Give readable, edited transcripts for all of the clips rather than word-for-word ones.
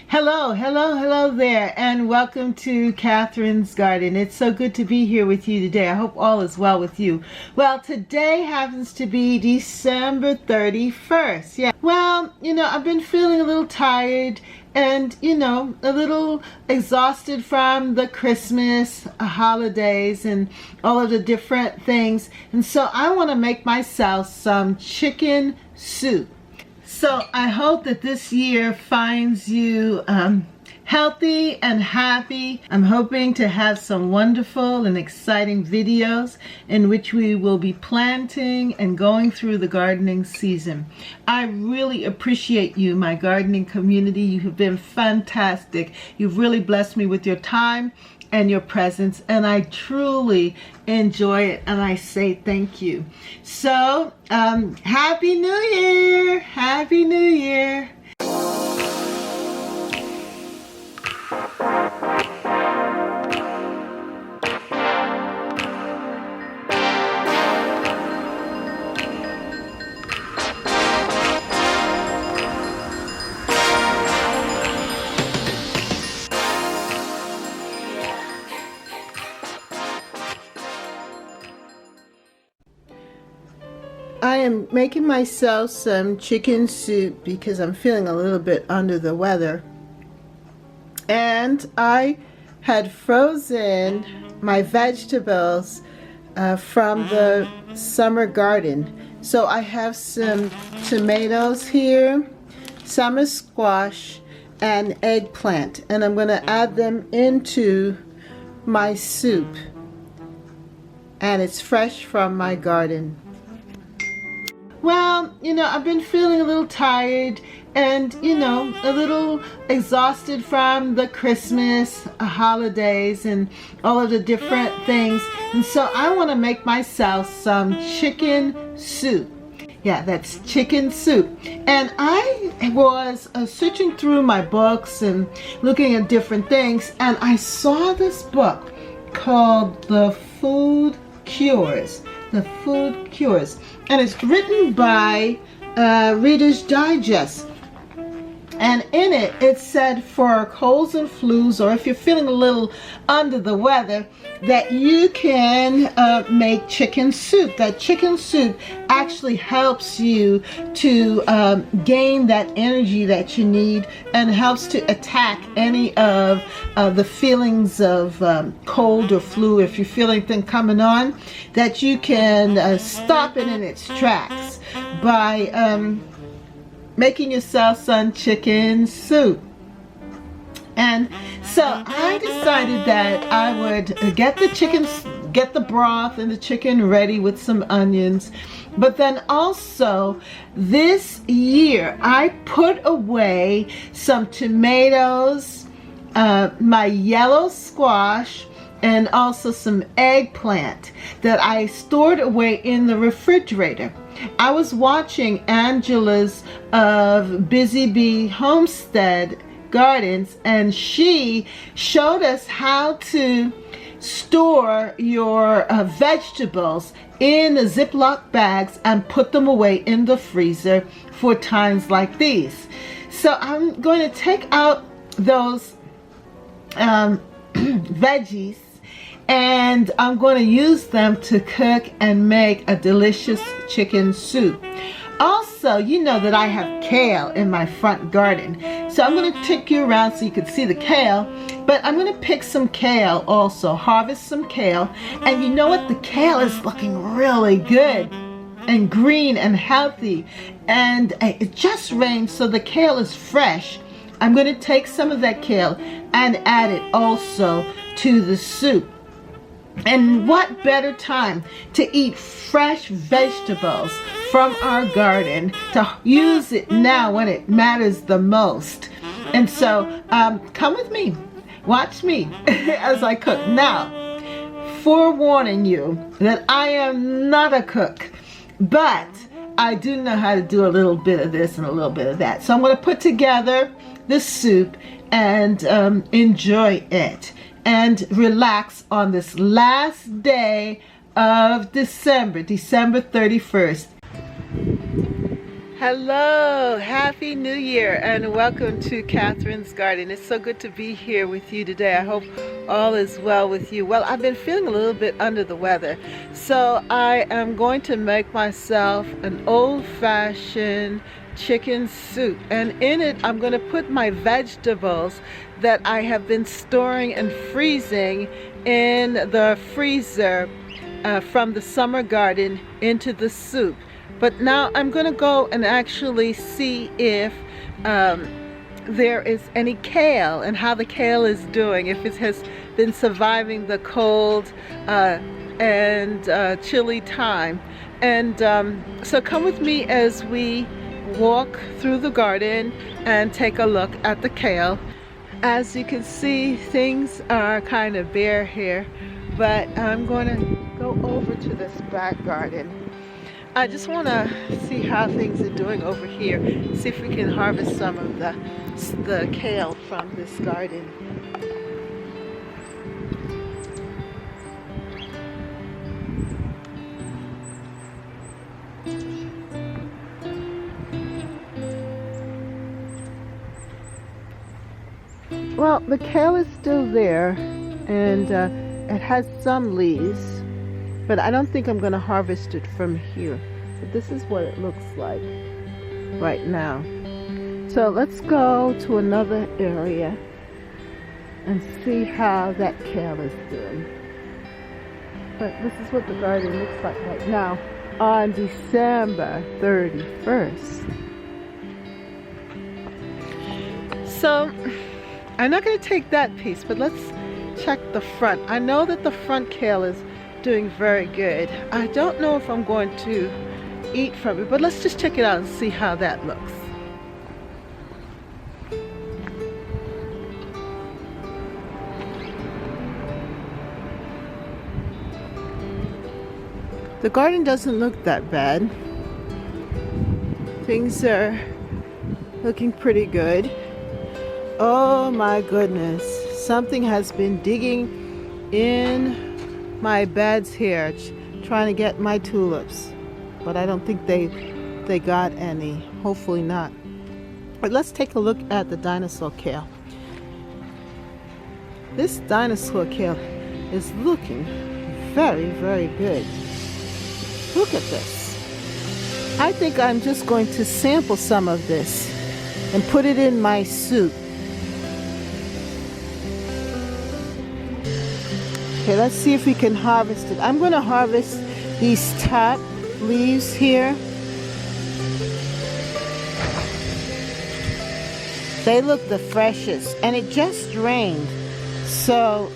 Hello there, and welcome to Catherine's Garden. It's so good to be here with you today. I hope all is well with you. Well, today happens to be December 31st. Yeah. Well, I've been feeling a little tired and, a little exhausted from the Christmas holidays and all of the different things. And so I want to make myself some chicken soup. So I hope that this year finds you healthy and happy. I'm hoping to have some wonderful and exciting videos in which we will be planting and going through the gardening season. I really appreciate you, my gardening community. You have been fantastic. You've really blessed me with your time and your presence, and I truly enjoy it, and I say thank you. So Happy New Year! Happy New Year! I am making myself some chicken soup because I'm feeling a little bit under the weather. And I had frozen my vegetables from the summer garden. So I have some tomatoes here, summer squash, and eggplant. And I'm going to add them into my soup. And it's fresh from my garden. Well, I've been feeling a little tired and, a little exhausted from the Christmas holidays and all of the different things. And so I want to make myself some chicken soup. Yeah, that's chicken soup. And I was searching through my books and looking at different things, and I saw this book called The Food Cures. The Food Cures, and it's written by Reader's Digest, and in it said for colds and flus, or if you're feeling a little under the weather, that you can make chicken soup. That chicken soup actually helps you to gain that energy that you need and helps to attack any of the feelings of cold or flu. If you're feeling anything coming on, that you can stop it in its tracks by making yourself some chicken soup. And so I decided that I would get the broth and the chicken ready with some onions. But then also this year I put away some tomatoes, my yellow squash, and also some eggplant that I stored away in the refrigerator. I was watching Angela's of Busy Bee Homestead Gardens, and she showed us how to store your vegetables in the Ziploc bags and put them away in the freezer for times like these. So I'm going to take out those veggies, and I'm going to use them to cook and make a delicious chicken soup. Also, you know that I have kale in my front garden. So I'm going to take you around so you can see the kale. But I'm going to pick some kale also, harvest some kale. And you know what? The kale is looking really good and green and healthy. And it just rained, so the kale is fresh. I'm going to take some of that kale and add it also to the soup. And what better time to eat fresh vegetables from our garden, to use it now when it matters the most. And so come with me, watch me as I cook. Now, forewarning you that I am not a cook, but I do know how to do a little bit of this and a little bit of that. So I'm going to put together the soup and enjoy it and relax on this last day of December 31st. Hello, Happy New Year, and welcome to Catherine's Garden. It's so good to be here with you today. I hope all is well with you. Well, I've been feeling a little bit under the weather, so I am going to make myself an old-fashioned chicken soup, and in it I'm going to put my vegetables that I have been storing and freezing in the freezer from the summer garden into the soup. But now I'm going to go and actually see if there is any kale and how the kale is doing, if it has been surviving the cold and chilly time. And so come with me as we walk through the garden and take a look at the kale. As you can see, things are kind of bare here, but I'm going to go over to this back garden. I just want to see how things are doing over here, see if we can harvest some of the kale from this garden. Well, the kale is still there, and it has some leaves, but I don't think I'm going to harvest it from here. But this is what it looks like right now. So let's go to another area and see how that kale is doing. But this is what the garden looks like right now on December 31st. So I'm not going to take that piece, but let's check the front. I know that the front kale is doing very good. I don't know if I'm going to eat from it, but let's just check it out and see how that looks. The garden doesn't look that bad. Things are looking pretty good. Oh my goodness, something has been digging in my beds here, trying to get my tulips, but I don't think they got any. Hopefully not. But let's take a look at the dinosaur kale. This dinosaur kale is looking very, very good. Look at this. I think I'm just going to sample some of this and put it in my soup. Okay, let's see if we can harvest it. I'm going to harvest these top leaves here. They look the freshest, and it just rained. So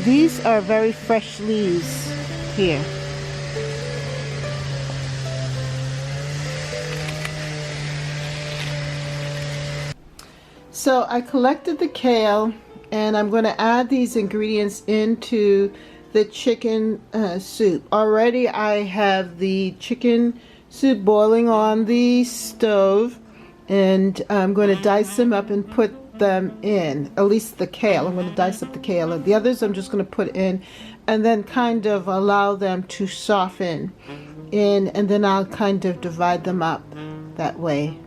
these are very fresh leaves here. So I collected the kale, and I'm going to add these ingredients into the chicken soup. Already I have the chicken soup boiling on the stove, and I'm going to dice them up and put them in. At least the kale. I'm going to dice up the kale, and the others I'm just going to put in and then kind of allow them to soften in, and then I'll kind of divide them up that way.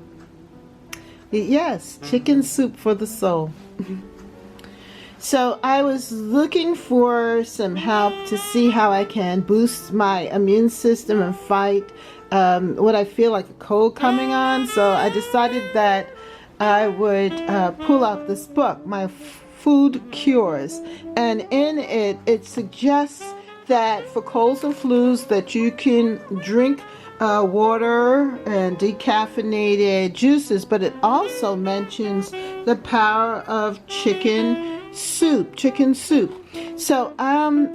Yes, chicken soup for the soul. So I was looking for some help to see how I can boost my immune system and fight what I feel like a cold coming on. So I decided that I would pull out this book, My Food Cures. And in it, it suggests that for colds and flus that you can drink water and decaffeinated juices, but it also mentions the power of chicken soup. So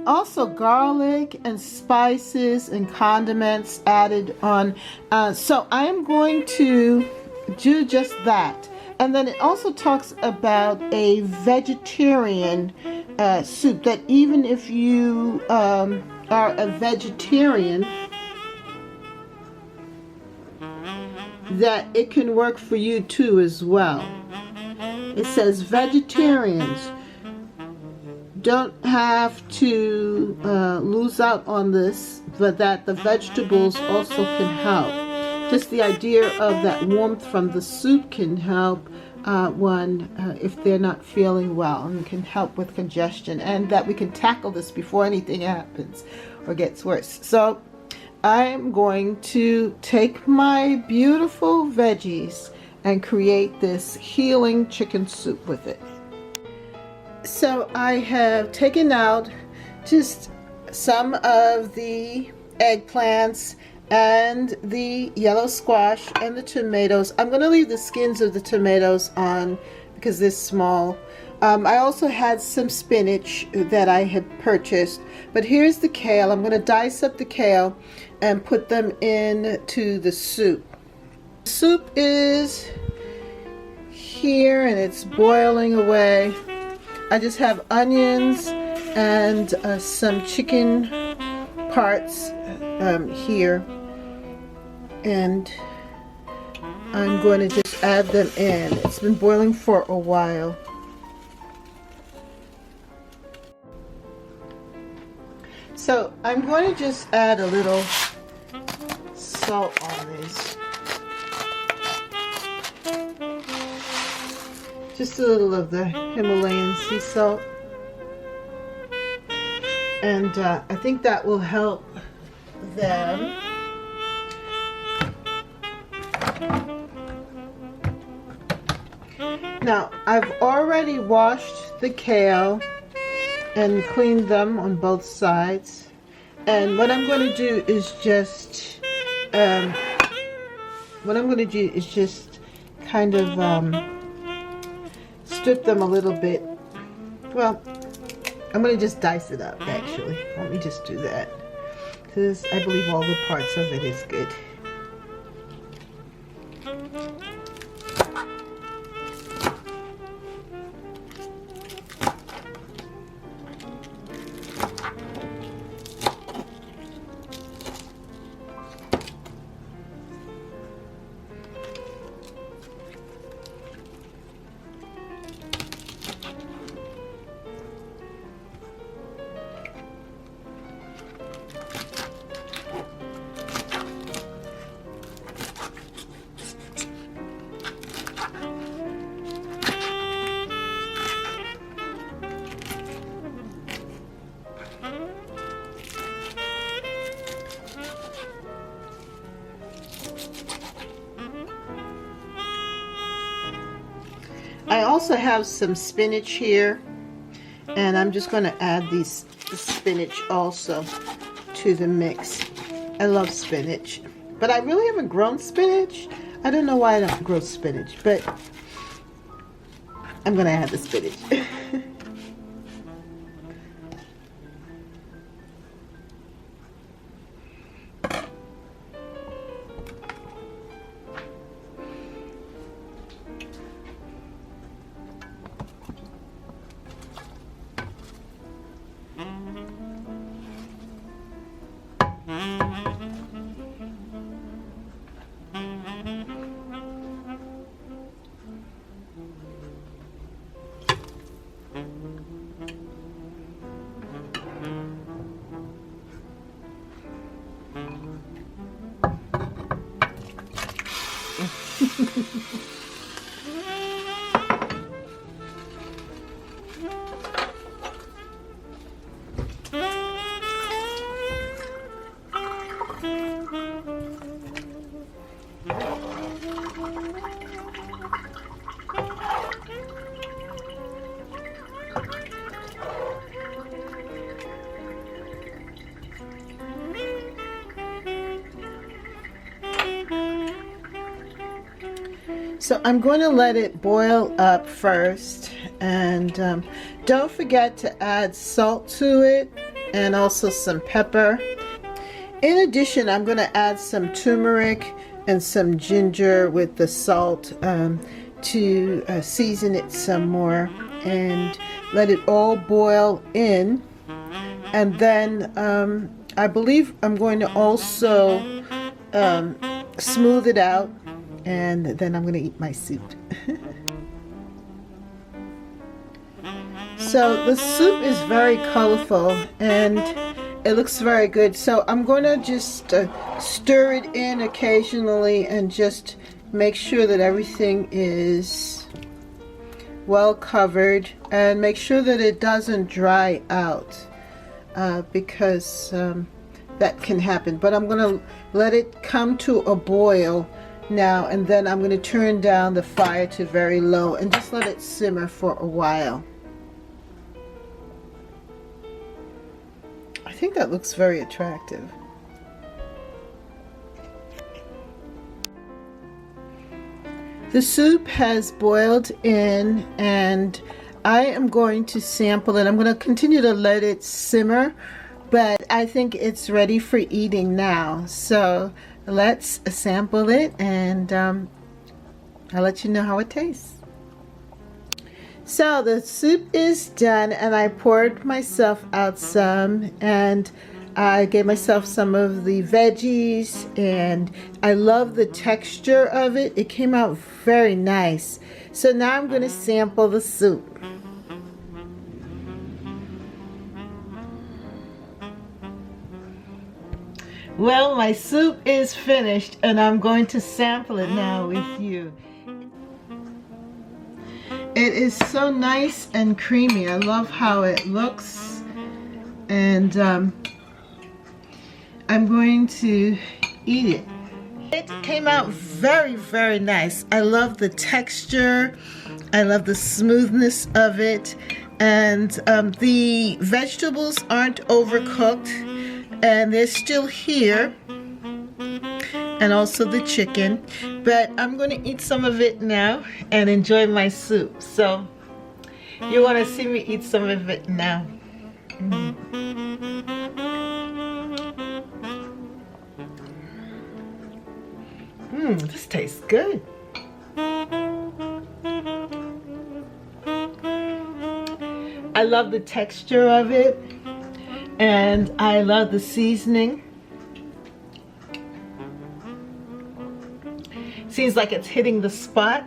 also garlic and spices and condiments added on. So I am going to do just that. And then it also talks about a vegetarian soup, that even if you are a vegetarian, that it can work for you too as well. It says vegetarians don't have to lose out on this, but that the vegetables also can help. just the idea of that warmth from the soup can help one if they're not feeling well, and can help with congestion, and that we can tackle this before anything happens or gets worse. So I'm going to take my beautiful veggies and create this healing chicken soup with it. So I have taken out just some of the eggplants and the yellow squash and the tomatoes. I'm going to leave the skins of the tomatoes on because they're small. I also had some spinach that I had purchased, but here's the kale. I'm going to dice up the kale and put them into the soup. The soup is here and it's boiling away. I just have onions and some chicken parts here, and I'm going to just add them in. It's been boiling for a while. So I'm going to just add a little salt on these. Just a little of the Himalayan sea salt. And I think that will help them. Now, I've already washed the kale and cleaned them on both sides. And what I'm going to do is just, kind of strip them a little bit. Well, I'm going to just dice it up, actually. Let me just do that, because I believe all the parts of it is good. I also have some spinach here, and I'm just going to add the spinach also to the mix. I love spinach, but I really haven't grown spinach. I don't know why I don't grow spinach, but I'm going to add the spinach. So I'm going to let it boil up first, and don't forget to add salt to it and also some pepper. In addition, I'm going to add some turmeric and some ginger with the salt to season it some more, and let it all boil in. And then I believe I'm going to also smooth it out, and then I'm going to eat my soup. So the soup is very colorful, and it looks very good. So I'm going to just stir it in occasionally and just make sure that everything is well covered, and make sure that it doesn't dry out because that can happen. But I'm going to let it come to a boil now, and then I'm going to turn down the fire to very low and just let it simmer for a while. I think that looks very attractive. The soup has boiled in, and I am going to sample it. I'm going to continue to let it simmer, but I think it's ready for eating now. So let's sample it, and I'll let you know how it tastes. So the soup is done, and I poured myself out some, and I gave myself some of the veggies, and I love the texture of it. It came out very nice. So now I'm going to sample the soup. Well, my soup is finished, and I'm going to sample it now with you. It is so nice and creamy. I love how it looks, and I'm going to eat it. It came out very, very nice. I love the texture. I love the smoothness of it, and the vegetables aren't overcooked, and they're still here, and also the chicken. But I'm going to eat some of it now and enjoy my soup. So you want to see me eat some of it now. This tastes good. I love the texture of it, and I love the seasoning. Seems like it's hitting the spot.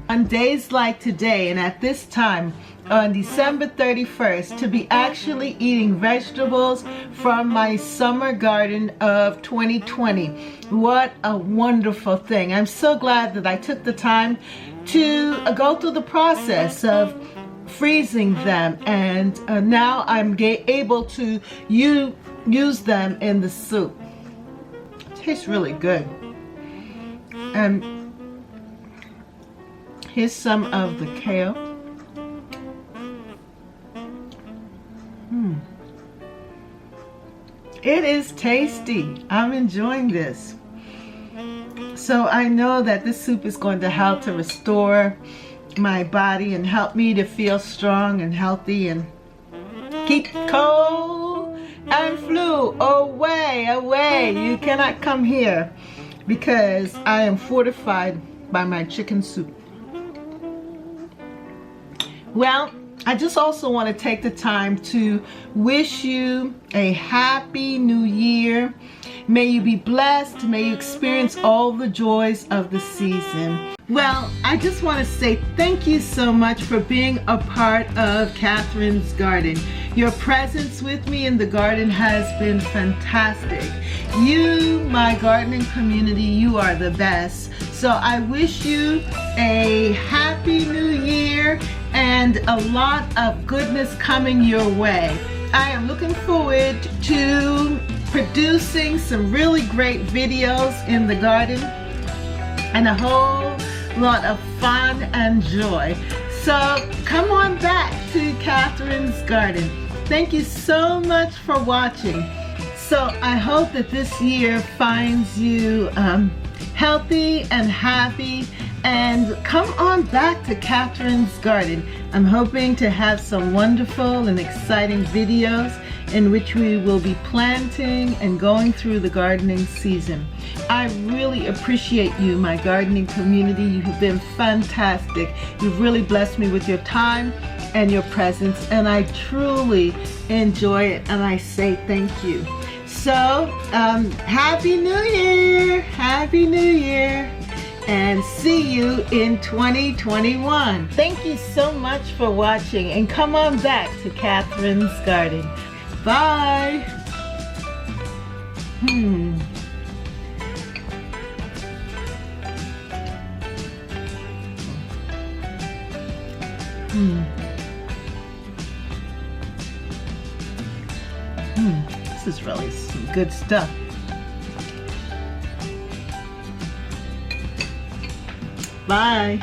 On days like today and at this time, on December 31st, to be actually eating vegetables from my summer garden of 2020. What a wonderful thing. I'm so glad that I took the time to go through the process of freezing them, and now I'm able to use them in the soup. It tastes really good. And here's some of the kale. It is tasty. I'm enjoying this. So I know that this soup is going to help to restore my body and help me to feel strong and healthy and keep cold and flu away, away. You cannot come here because I am fortified by my chicken soup. Well, I just also want to take the time to wish you a happy new year. May you be blessed. May you experience all the joys of the season. Well, I just want to say thank you so much for being a part of Catherine's Garden. Your presence with me in the garden has been fantastic. You, my gardening community, you are the best. So I wish you a happy new year and a lot of goodness coming your way. I am looking forward to producing some really great videos in the garden and a whole lot of fun and joy. So come on back to Catherine's Garden. Thank you so much for watching. So I hope that this year finds you healthy and happy, and come on back to Catherine's Garden. I'm hoping to have some wonderful and exciting videos in which we will be planting and going through the gardening season. I really appreciate you, my gardening community. You have been fantastic. You've really blessed me with your time and your presence, and I truly enjoy it, and I say thank you. So, Happy New Year! Happy New Year! And and see you in 2021. Thank you so much for watching, and come on back to Catherine's Garden. Bye. This is really some good stuff. Bye.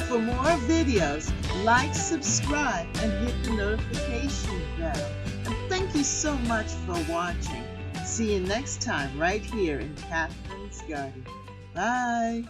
For more videos, like, subscribe, and hit the notification bell. And thank you so much for watching. See you next time right here in Catherine's Garden. Bye.